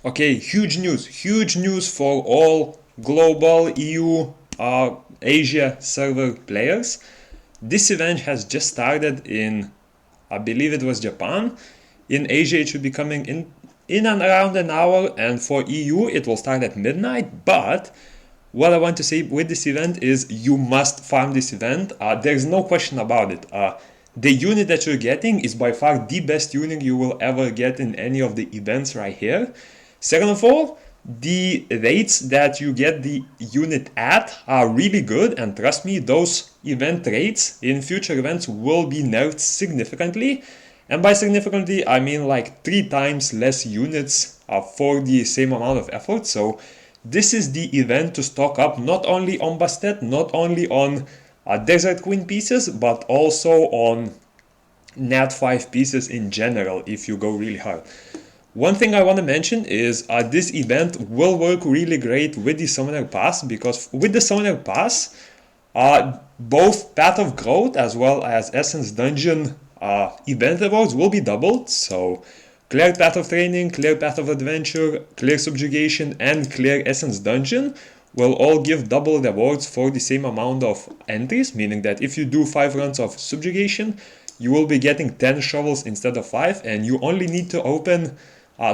Okay, huge news for all global EU, Asia server players. This event has just started in, I believe it was Japan. In Asia, it should be coming in and around an hour, and for EU, it will start at midnight. But what I want to say with this event is you must farm this event. There's no question about it. The unit that you're getting is by far the best unit you will ever get in any of the events right here. Second of all, the rates that you get the unit at are really good, and trust me, those event rates in future events will be nerfed significantly. And by significantly, I mean like 3 times less units for the same amount of effort. So this is the event to stock up not only on Bastet, not only on Desert Queen pieces, but also on Nat 5 pieces in general if you go really hard. One thing I want to mention is this event will work really great with the Summoner Pass, because with the Summoner Pass, both Path of Growth as well as Essence Dungeon event rewards will be doubled. So Clear Path of Training, Clear Path of Adventure, Clear Subjugation, and Clear Essence Dungeon will all give double rewards for the same amount of entries, meaning that if you do 5 runs of Subjugation, you will be getting 10 shovels instead of 5, and you only need to open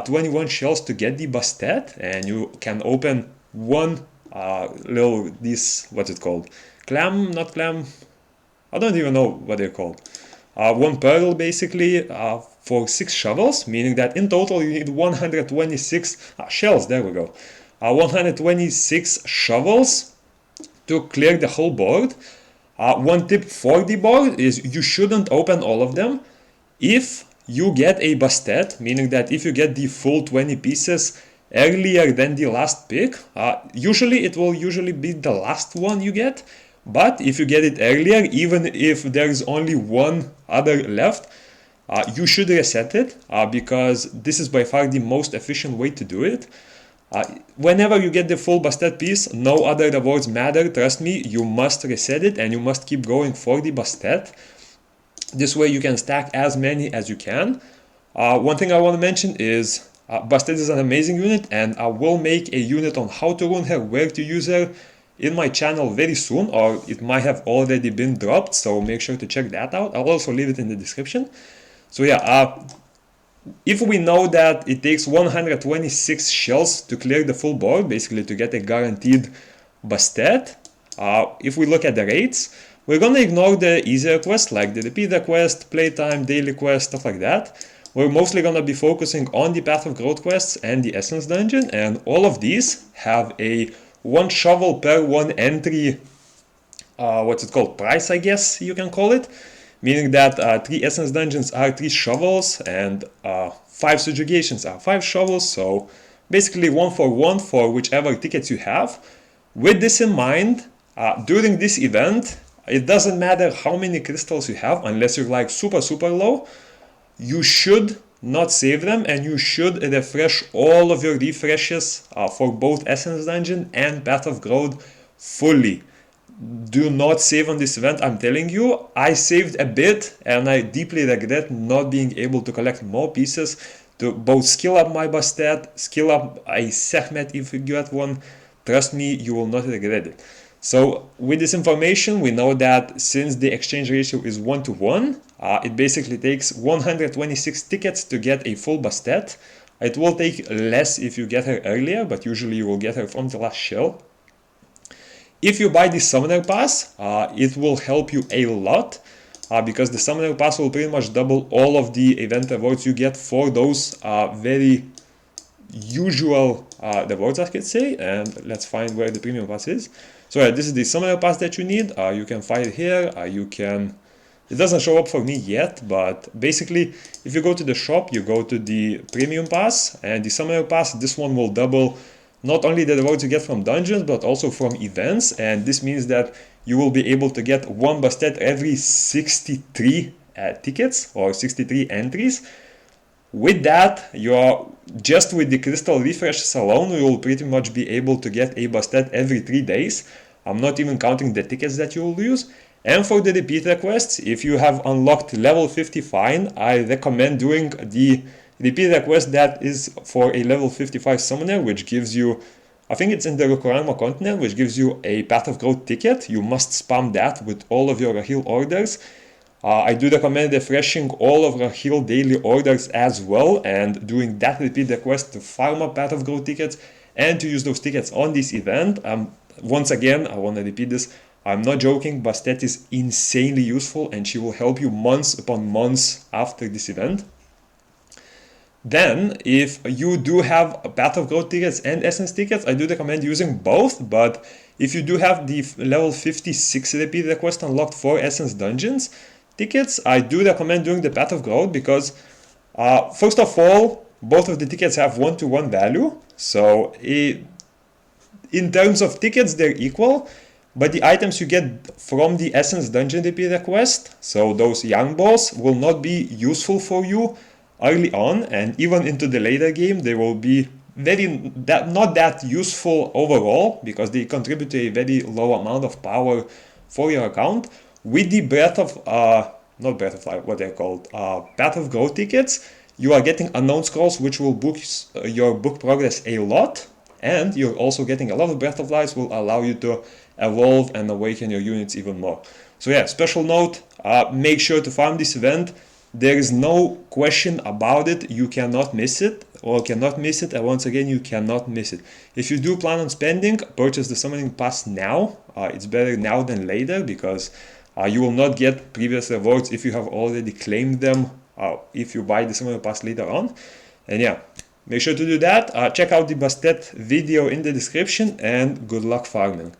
21 shells to get the Bastet, and you can open one what's it called? Clam, not clam, I don't even know what they're called. One pearl basically for 6 shovels, meaning that in total you need 126 shells, there we go. 126 shovels to clear the whole board. One tip for the board is you shouldn't open all of them. If you get a Bastet, meaning that if you get the full 20 pieces earlier than the last pick, usually it will be the last one you get. But if you get it earlier, even if there's only one other left, you should reset it because this is by far the most efficient way to do it. Whenever you get the full Bastet piece, no other rewards matter. Trust me, you must reset it and you must keep going for the Bastet. This way you can stack as many as you can. One thing I want to mention is Bastet is an amazing unit, and I will make a unit on how to rune her, where to use her in my channel very soon, or it might have already been dropped, so make sure to check that out. I'll also leave it in the description. So yeah, if we know that it takes 126 shells to clear the full board, basically to get a guaranteed Bastet, if we look at the rates, we're gonna ignore the easier quests like the repeater quest, playtime, daily quest, stuff like that. We're mostly gonna be focusing on the Path of Growth quests and the Essence Dungeon, and all of these have a 1 shovel per 1 entry, what's it called, price, I guess you can call it. Meaning that 3 Essence Dungeons are 3 shovels, and 5 Subjugations are 5 shovels, so basically 1 for 1 for whichever tickets you have. With this in mind, during this event, it doesn't matter how many crystals you have, unless you're like super low, you should not save them, and you should refresh all of your refreshes for both Essence Dungeon and Path of Growth fully. Do not save on this event, I'm telling you. I saved a bit and I deeply regret not being able to collect more pieces to both skill up my Bastet, skill up a Sekhmet if you get one. Trust me, you will not regret it. So with this information, we know that since the exchange ratio is 1:1, it basically takes 126 tickets to get a full Bastet. It will take less if you get her earlier, but usually you will get her from the last shell. If you buy the Summoner Pass, it will help you a lot, because the Summoner Pass will pretty much double all of the event rewards you get for those very usual rewards, I could say. And let's find where the Premium Pass is. So yeah, this is the Summoner Pass that you need. You can find it here. It doesn't show up for me yet, but basically, if you go to the shop, you go to the Premium Pass, and the Summoner Pass, this one will double not only the rewards you get from dungeons, but also from events, and this means that you will be able to get 1 Bastet every 63 tickets, or 63 entries. With that, you are just with the crystal refreshes alone, you will pretty much be able to get a Bastet every 3 days. I'm not even counting the tickets that you will use. And for the repeat requests, if you have unlocked level 50 fine, I recommend doing the repeat quest that is for a level 55 summoner, which gives you, I think it's in the Rokurama continent, which gives you a Path of Growth ticket. You must spam that with all of your Rahil orders. I do recommend refreshing all of Rahil daily orders as well, and doing that repeat quest to farm up Path of Growth tickets and to use those tickets on this event. Once again, I want to repeat this. I'm not joking, Bastet is insanely useful and she will help you months upon months after this event. Then, if you do have Path of Growth tickets and Essence tickets, I do recommend using both, but if you do have the level 56 repeat request unlocked for Essence Dungeons tickets, I do recommend doing the Path of Growth because, first of all, both of the tickets have 1-to-1 value, so in terms of tickets, they're equal, but the items you get from the Essence Dungeon repeat request, so those Young Balls, will not be useful for you early on, and even into the later game they will be not that useful overall because they contribute to a very low amount of power for your account. With the Breath of not Breath of Life, what they're called, Path of Growth tickets, you are getting unknown scrolls which will boost your book progress a lot, and you're also getting a lot of Breath of Lives will allow you to evolve and awaken your units even more. So yeah, special note, make sure to farm this event. There is no question about it. You cannot miss it, or cannot miss it, and once again, you cannot miss it. If you do plan on spending, purchase the Summoning Pass now. It's better now than later, because you will not get previous rewards if you have already claimed them, if you buy the Summoning Pass later on. And yeah, make sure to do that. Check out the Bastet video in the description, and good luck farming.